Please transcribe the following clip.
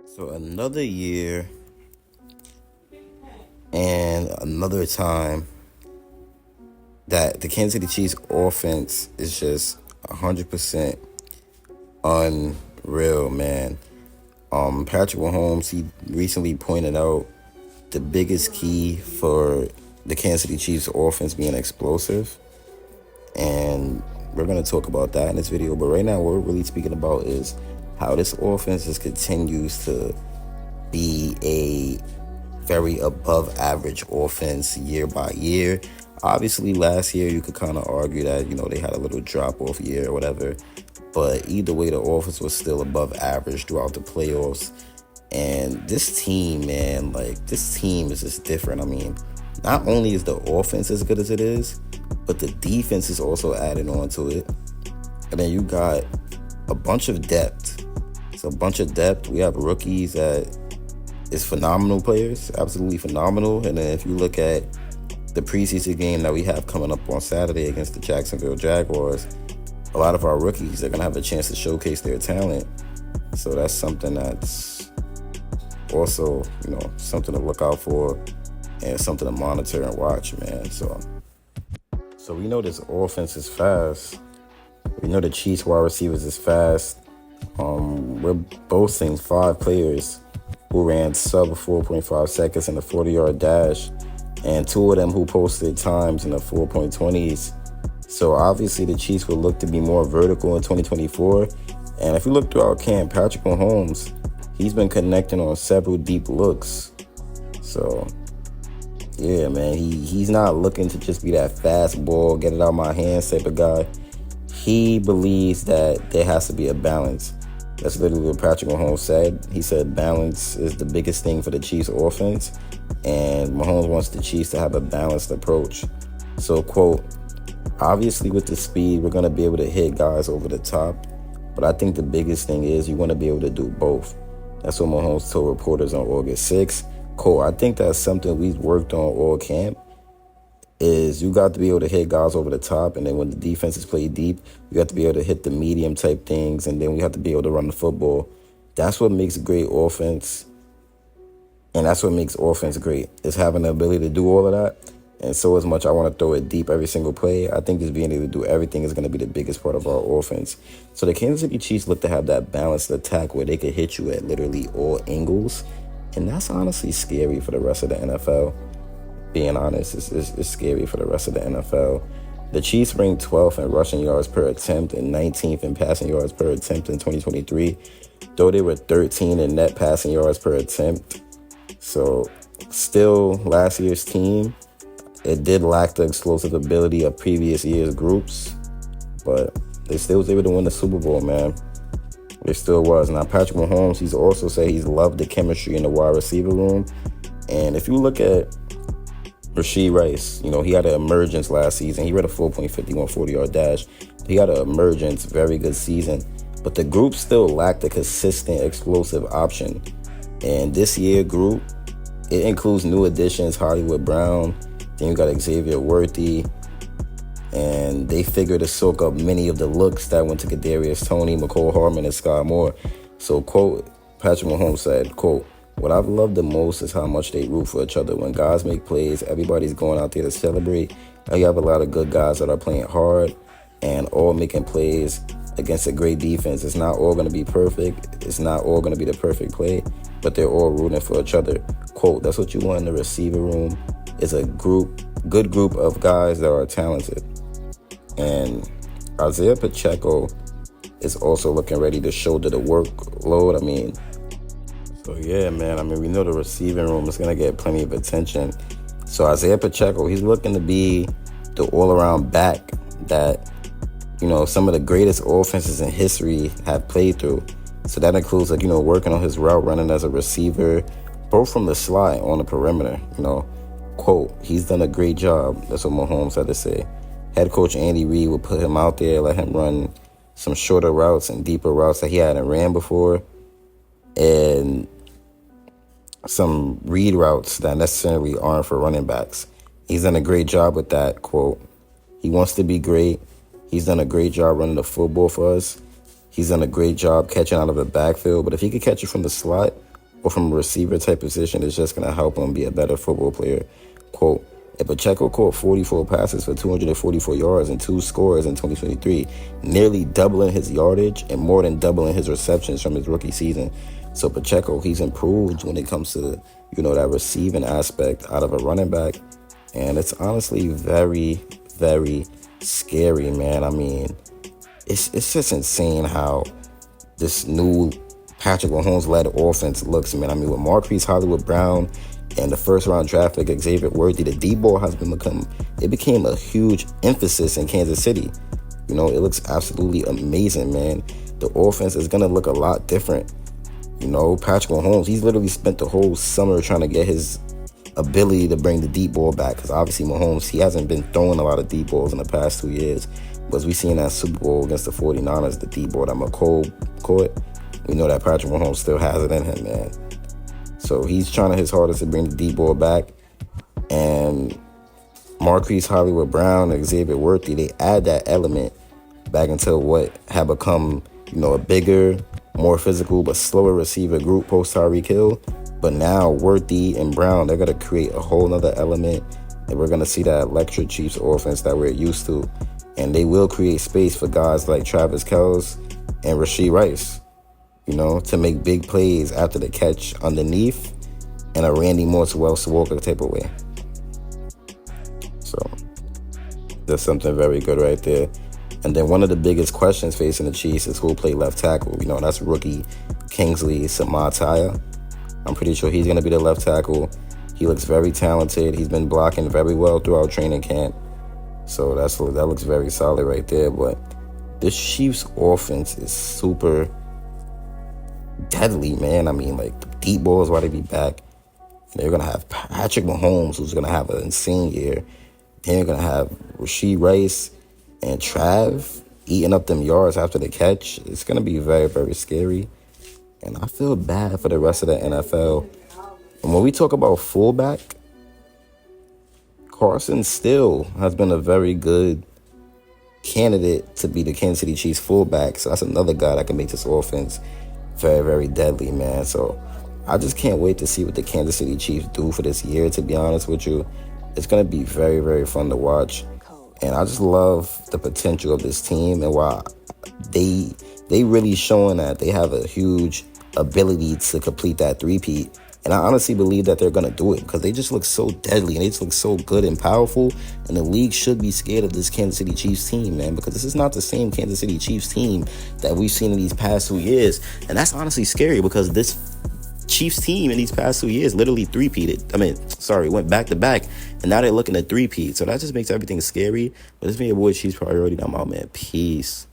So another year and another time that the Kansas City Chiefs offense is just 100% unreal, man. Patrick Mahomes, he recently pointed out the biggest key for the Kansas City Chiefs offense being explosive. And we're going to talk about that in this video. But right now, what we're really speaking about is how this offense just continues to be a very above average offense year by year. Obviously, last year you could kind of argue that, they had a little drop off year or whatever. But either way, the offense was still above average throughout the playoffs. And this team, man, this team is just different. I mean, not only is the offense as good as it is, but the defense is also adding on to it. And then you got a bunch of depth. It's a bunch of depth. We have rookies that is phenomenal players, absolutely phenomenal. And then if you look at the preseason game that we have coming up on Saturday against the Jacksonville Jaguars, a lot of our rookies are going to have a chance to showcase their talent. So that's something that's also, something to look out for and something to monitor and watch, man. So we know this offense is fast. We know the Chiefs wide receivers is fast. We're boasting 5 players who ran sub 4.5 seconds in the 40-yard dash, and 2 of them who posted times in the 4.20s. So obviously the Chiefs will look to be more vertical in 2024. And if you look throughout camp, Patrick Mahomes, he's been connecting on several deep looks. So yeah, man, he's not looking to just be that fast ball, get it out of my hands type of guy. He believes that there has to be a balance. That's literally what Patrick Mahomes said. He said balance is the biggest thing for the Chiefs offense, and Mahomes wants the Chiefs to have a balanced approach. So, quote, obviously with the speed, we're going to be able to hit guys over the top, but I think the biggest thing is you want to be able to do both. That's what Mahomes told reporters on August 6th. Cool. I think that's something we've worked on all camp, is you got to be able to hit guys over the top, and then when the defenses play deep, you have to be able to hit the medium type things, and then we have to be able to run the football. That's what makes great offense, and that's what makes offense great, is having the ability to do all of that. And so as much I want to throw it deep every single play, I think just being able to do everything is going to be the biggest part of our offense. So the Kansas City Chiefs look to have that balanced attack where they could hit you at literally all angles. And that's honestly scary for the rest of the NFL. Being honest, it's scary for the rest of the NFL. The Chiefs ranked 12th in rushing yards per attempt and 19th in passing yards per attempt in 2023, though they were 13 in net passing yards per attempt. So still last year's team, it did lack the explosive ability of previous year's groups, but they still was able to win the Super Bowl, man. It still was. Now, Patrick Mahomes, he's also said he's loved the chemistry in the wide receiver room. And if you look at Rashee Rice, he had an emergence last season. He ran a 4.51 40-yard dash. He had an emergence, very good season. But the group still lacked a consistent, explosive option. And this year group, it includes new additions, Hollywood Brown. Then you got Xavier Worthy. And they figured to soak up many of the looks that went to Kadarius Toney, McCole Hardman, and Sky Moore. So, quote, Patrick Mahomes said, quote, what I've loved the most is how much they root for each other. When guys make plays, everybody's going out there to celebrate. And you have a lot of good guys that are playing hard and all making plays against a great defense. It's not all going to be perfect. It's not all going to be the perfect play, but they're all rooting for each other. Quote, that's what you want in the receiver room, is a good group of guys that are talented. And Isaiah Pacheco is also looking ready to shoulder the workload. So yeah, man. We know the receiving room is going to get plenty of attention. So Isaiah Pacheco, he's looking to be the all-around back that, some of the greatest offenses in history have played through. So that includes, working on his route running as a receiver, both from the slot on the perimeter. Quote, he's done a great job. That's what Mahomes had to say. Head coach Andy Reid would put him out there, let him run some shorter routes and deeper routes that he hadn't ran before, and some read routes that necessarily aren't for running backs. He's done a great job with that, quote. He wants to be great. He's done a great job running the football for us. He's done a great job catching out of the backfield, but if he could catch it from the slot or from a receiver type position is just going to help him be a better football player. Quote, if Pacheco caught 44 passes for 244 yards and 2 scores in 2023, nearly doubling his yardage and more than doubling his receptions from his rookie season. So Pacheco, he's improved when it comes to, that receiving aspect out of a running back. And it's honestly very, very scary, man. I mean, it's just insane how this new Patrick Mahomes-led offense looks, man. I mean, with Marquise Hollywood-Brown and the first-round draft pick Xavier Worthy, the deep ball became a huge emphasis in Kansas City. It looks absolutely amazing, man. The offense is going to look a lot different. Patrick Mahomes, he's literally spent the whole summer trying to get his ability to bring the deep ball back, because obviously Mahomes, he hasn't been throwing a lot of deep balls in the past 2 years. But as we seen that Super Bowl against the 49ers, the deep ball that McCole caught, we know that Patrick Mahomes still has it in him, man. So he's trying his hardest to bring the deep ball back. And Marquise Hollywood-Brown and Xavier Worthy, they add that element back into what had become, a bigger, more physical, but slower receiver group post Tyreek Hill. But now Worthy and Brown, they're going to create a whole nother element. And we're going to see that electric Chiefs offense that we're used to. And they will create space for guys like Travis Kelce and Rashee Rice, to make big plays after the catch underneath in a Randy Moss, Wells Walker type of way. So that's something very good right there. And then one of the biggest questions facing the Chiefs is who will play left tackle. That's rookie Kingsley Samatai. I'm pretty sure he's going to be the left tackle. He looks very talented. He's been blocking very well throughout training camp. So that looks very solid right there. But this Chiefs offense is super deadly, man. I mean, like, the deep balls while they be back. They're going to have Patrick Mahomes, who's going to have an insane year. Then you're going to have Rashee Rice and Trav eating up them yards after the catch. It's going to be very, very scary. And I feel bad for the rest of the NFL. And when we talk about fullback, Carson still has been a very good candidate to be the Kansas City Chiefs fullback. So that's another guy that can make this offense very, very deadly, man. So I just can't wait to see what the Kansas City Chiefs do for this year, to be honest with you. It's going to be very, very fun to watch. And I just love the potential of this team and why they really showing that they have a huge ability to complete that three-peat. And I honestly believe that they're going to do it because they just look so deadly and they just look so good and powerful. And the league should be scared of this Kansas City Chiefs team, man, because this is not the same Kansas City Chiefs team that we've seen in these past 2 years. And that's honestly scary because this Chiefs team in these past 2 years literally went back to back. And now they're looking at three-peat. So that just makes everything scary. But this being your boy Chiefs Priority. I'm out, man. Peace.